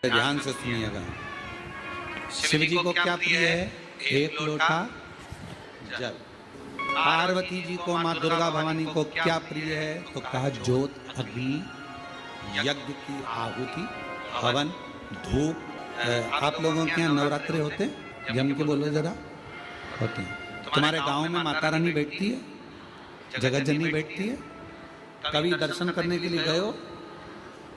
ध्यान से सुनिएगा। शिव जी को क्या प्रिय है? एक लोटा जल। पार्वती जी को, माँ दुर्गा भवानी को क्या प्रिय है? तो कहा ज्योत, अग्नि, यज्ञ की आहुति, हवन, धूप। आप लोगों के यहाँ नवरात्रे होते हैं? जम के बोलो जरा। होते हैं। तुम्हारे गांव में माता रानी बैठती है, जगत जननी बैठती है? कभी दर्शन करने के लिए गए हो?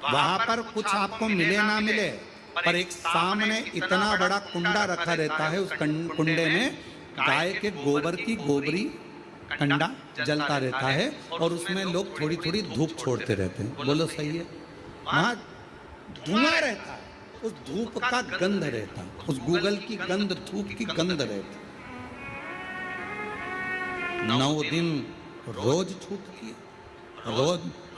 वहां पर कुछ आपको मिले ना मिले, पर एक सामने इतना बड़ा कुंडा रखा रहता है। उस कुंडे में गाय के गोबर की गोबरी कंडा जलता रहता है और उसमें लोग थोड़ी थोड़ी धूप छोड़ते रहते हैं। बोलो सही है? वहां धुआं रहता है, उस धूप का गंध रहता है, उस गूगल की गंध, धूप की गंध रहती। 9 दिन रोज छूटती है,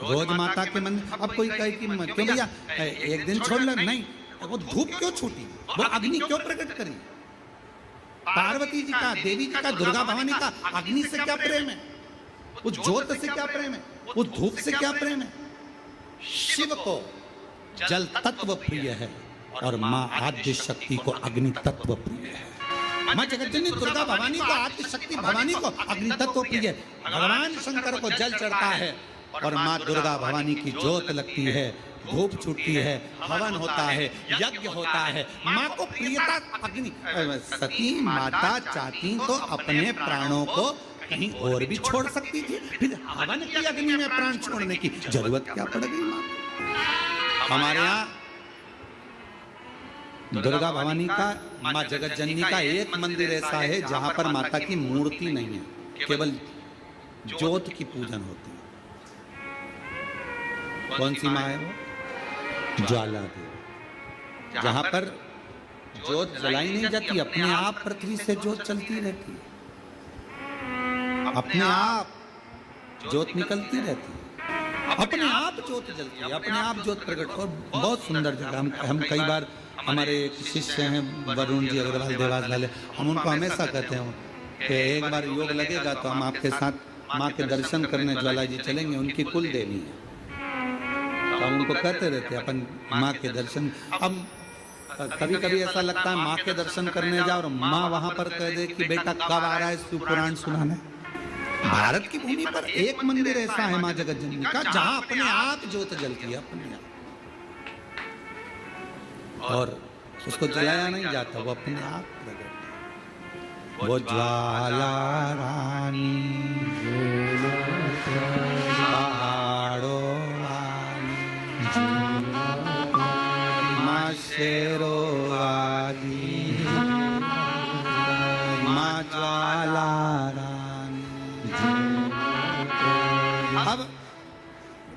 रोज माता के मंदिर। अब कोई कहे कि क्यों भैया एक दिन छोड़ ले? नहीं, वो धूप क्यों छूटी? वो अग्नि क्यों प्रकट करी? पार्वती जी का, देवी जी का, दुर्गा भवानी का अग्नि से क्या प्रेम है? उस ज्योत से क्या प्रेम है? उस धूप से क्या प्रेम है? शिव को जल तत्व प्रिय है और माँ आद्य शक्ति को अग्नि तत्व प्रिय है। माँ जगतजननी दुर्गा भवानी को, आद्य शक्ति भवानी को अग्नि तत्व प्रिय है। भगवान शंकर को जल चढ़ता है और माँ दुर्गा भवानी की ज्योत लगती है, धूप छूटती है, हवन होता है, यज्ञ होता है। माँ को प्रियता अग्नि। सती माता चाहती तो अपने प्राणों को कहीं और भी छोड़ सकती थी, फिर हवन की अग्नि में प्राण छोड़ने की जरूरत क्या पड़ गई माँ? हमारे यहाँ दुर्गा भवानी का, माँ जगत जननी का एक मंदिर ऐसा है जहां पर माता की मूर्ति नहीं है, केवल ज्योत की पूजन होती है। कौन सी माँ है वो? ज्वाला देवी। जहां पर ज्योत जलाई नहीं जाती, अपने आप पृथ्वी से ज्योत चलती रहती है, अपने आप ज्योत निकलती रहती है, अपने आप ज्योत जलती है, अपने आप ज्योत प्रकट। और बहुत सुंदर जगह। हम कई बार, हमारे एक शिष्य हैं वरुण जी अग्रवाल देवास वाले, हम उनको हमेशा कहते हैं कि एक बार योग लगेगा तो हम आपके साथ माँ के दर्शन करने ज्वाला जी चलेंगे। उनकी कुल देवी है, तो हम उनको कहते रहते अपन माँ के दर्शन। अब कभी कभी ऐसा लगता है माँ के दर्शन करने जाओ और माँ वहां पर कह दे कि बेटा कब आ रहा है शिव पुराण सुनाने। भारत की भूमि पर एक मंदिर ऐसा है माँ जगत जननी का जहां अपने आप ज्योत जलती है, अपने आप, और उसको जलाया नहीं जाता, वो अपने आप प्रकट। वो ज्वाला रानी पहाड़ों वाली, माँ शेरों वाली, माँ ज्वाला रानी। अब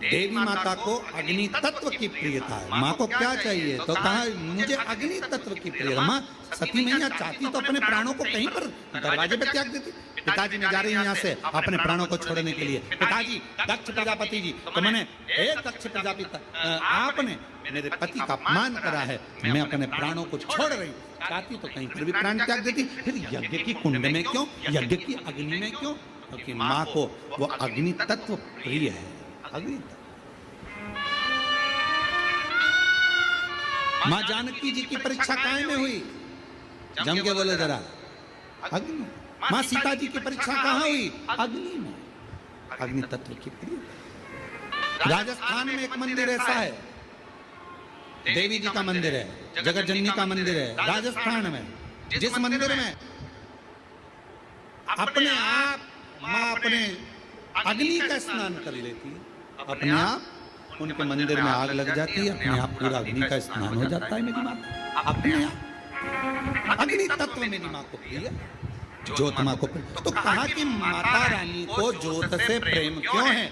देवी माता को अग्नि तत्व की प्रियता है। माँ को क्या चाहिए? तो कहा मुझे अग्नि तत्व की प्रियता। माँ सती मैया चाहती तो अपने प्राणों को कहीं पर दरवाजे पे त्याग देती। पिताजी ने जा रही है यहाँ से अपने प्राणों को छोड़ने के लिए। पिताजी, दक्ष प्रजापति जी, तो मैंने दक्ष प्रजापति, आपने मेरे पति का अपमान करा है, मैं अपने प्राणों को छोड़ रही। चाहती तो कहीं पर भी प्राण त्याग देती। फिर यज्ञ की कुंड में क्यों? यज्ञ की अग्नि में क्यों? क्योंकि माँ को वो अग्नि तत्व प्रिय है। अग्नि माँ जानकी जी की परीक्षा काय में हुई? जम के बोले जरा। अग्नि। माँ सीता जी की परीक्षा कहाँ हुई? अग्नि में। अग्नि तत्व की प्रिय। राजस्थान में एक मंदिर ऐसा है, देवी जी का मंदिर है, जगत जननी का मंदिर है राजस्थान में, जिस मंदिर में अपने आप माँ अपने अग्नि का स्नान कर लेती है, अपने आप उनके मंदिर में आग लग जाती है, अपने आप पूरा अग्नि का स्नान हो जाता है। मेरी माँ अपने आप अग्नि तत्व मेरी माँ को प्रिय, ज्योत माँ को प्रिय। तो कहा कि माता रानी को ज्योत से प्रेम क्यों है?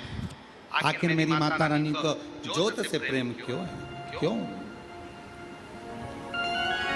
आखिर मेरी माता रानी को ज्योत से प्रेम क्यों है? क्यों?